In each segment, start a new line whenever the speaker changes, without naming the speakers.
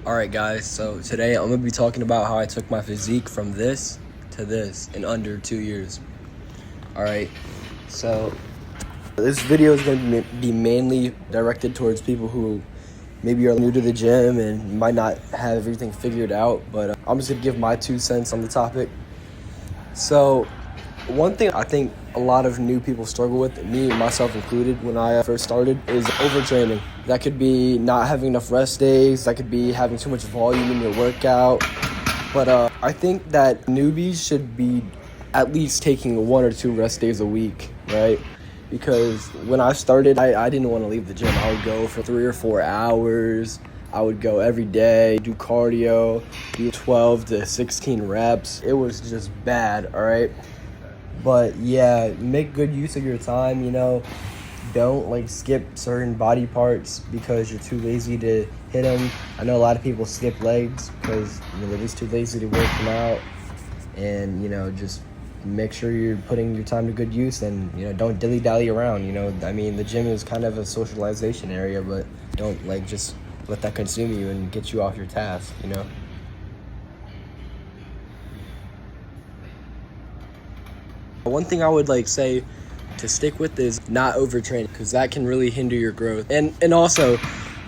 Alright guys, so today I'm going to be talking about how I took my physique from this to this in under 2 years. Alright, so this video is going to be mainly directed towards people who maybe are new to the gym and might not have everything figured out, but I'm just going to give my 2 cents on the topic. So one thing I think a lot of new people struggle with, me, myself included, when I first started, is overtraining. That could be not having enough rest days. That could be having too much volume in your workout. But I think that newbies should be at least taking 1 or 2 rest days a week, right? Because when I started, I didn't want to leave the gym. I would go for 3 or 4 hours. I would go every day, do cardio, do 12 to 16 reps. It was just bad, all right? But yeah, make good use of your time, don't skip certain body parts because you're too lazy to hit them. I know a lot of people skip legs because they're just too lazy to work them out. And just make sure you're putting your time to good use and don't dilly-dally around. The gym is kind of a socialization area, but don't just let that consume you and get you off your task. One thing I would say to stick with is not overtraining, because that can really hinder your growth. And also,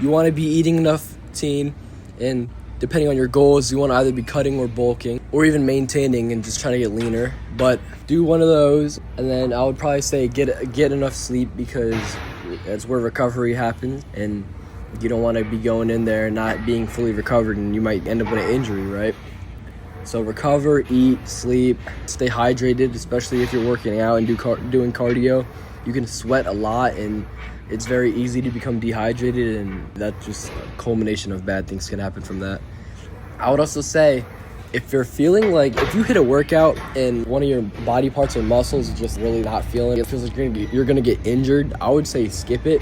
you want to be eating enough protein, and depending on your goals, you want to either be cutting or bulking, or even maintaining and just trying to get leaner. But do one of those, and then I would probably say get enough sleep, because that's where recovery happens, and you don't want to be going in there not being fully recovered, and you might end up with an injury, right? So recover, eat, sleep, stay hydrated, especially if you're working out and doing cardio. You can sweat a lot, and it's very easy to become dehydrated, and that's just a culmination of bad things can happen from that. I would also say, if you're feeling if you hit a workout and one of your body parts or muscles is just really not feeling it, feels like you're gonna get injured, I would say skip it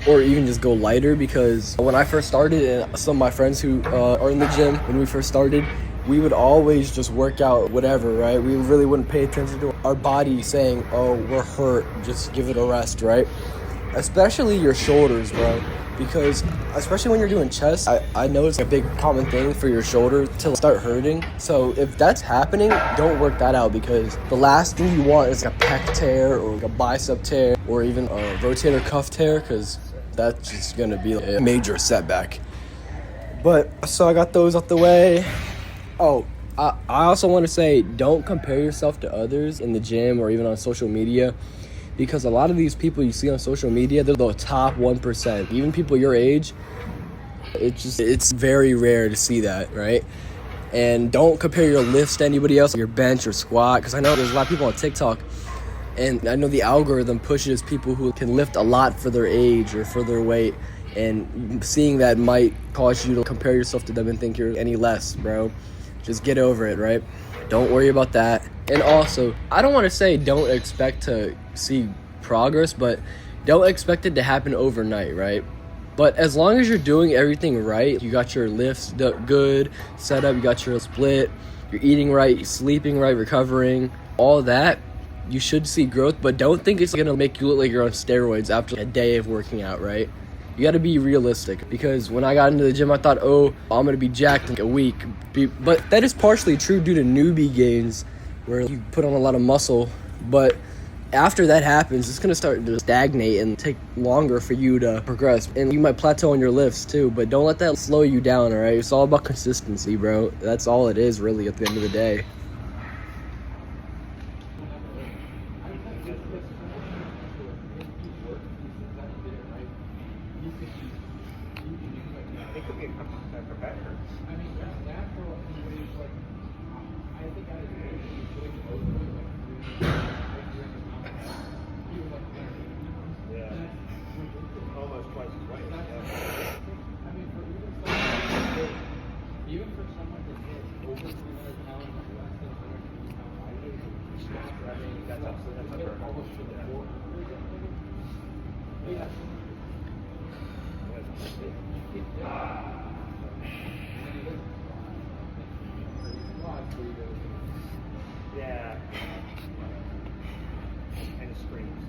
or even just go lighter. Because when I first started, and some of my friends who are in the gym when we first started, we would always just work out whatever, right? We really wouldn't pay attention to our body saying, oh, we're hurt, just give it a rest, right? Especially your shoulders, bro. Because especially when you're doing chest, I know it's a big common thing for your shoulder to start hurting. So if that's happening, don't work that out, because the last thing you want is a pec tear or a bicep tear or even a rotator cuff tear, because that's just going to be a major setback. But so I got those out the way. Oh, I also want to say, don't compare yourself to others in the gym or even on social media, because a lot of these people you see on social media, they're the top 1%. Even people your age, it's very rare to see that, right? And don't compare your lifts to anybody else, your bench or squat, because I know there's a lot of people on TikTok, and I know the algorithm pushes people who can lift a lot for their age or for their weight, and seeing that might cause you to compare yourself to them and think you're any less, bro. Just get over it, right? Don't worry about that. And also, I don't want to say don't expect to see progress, but don't expect it to happen overnight, right? But as long as you're doing everything right, you got your lifts good set up, you got your split, you're eating right, sleeping right, recovering, all that, you should see growth. But don't think it's gonna make you look like you're on steroids after a day of working out, right? You got to be realistic, because when I got into the gym, I thought, oh, I'm going to be jacked in a week. But that is partially true due to newbie gains, where you put on a lot of muscle. But after that happens, it's going to start to stagnate and take longer for you to progress. And you might plateau on your lifts too, but don't let that slow you down, all right? It's all about consistency, bro. That's all it is, really, at the end of the day.
Yeah. And screams.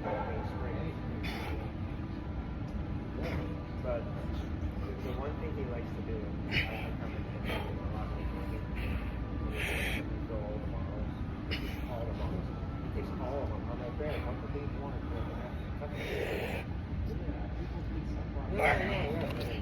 But the one thing he likes to do Yeah, yeah, yeah.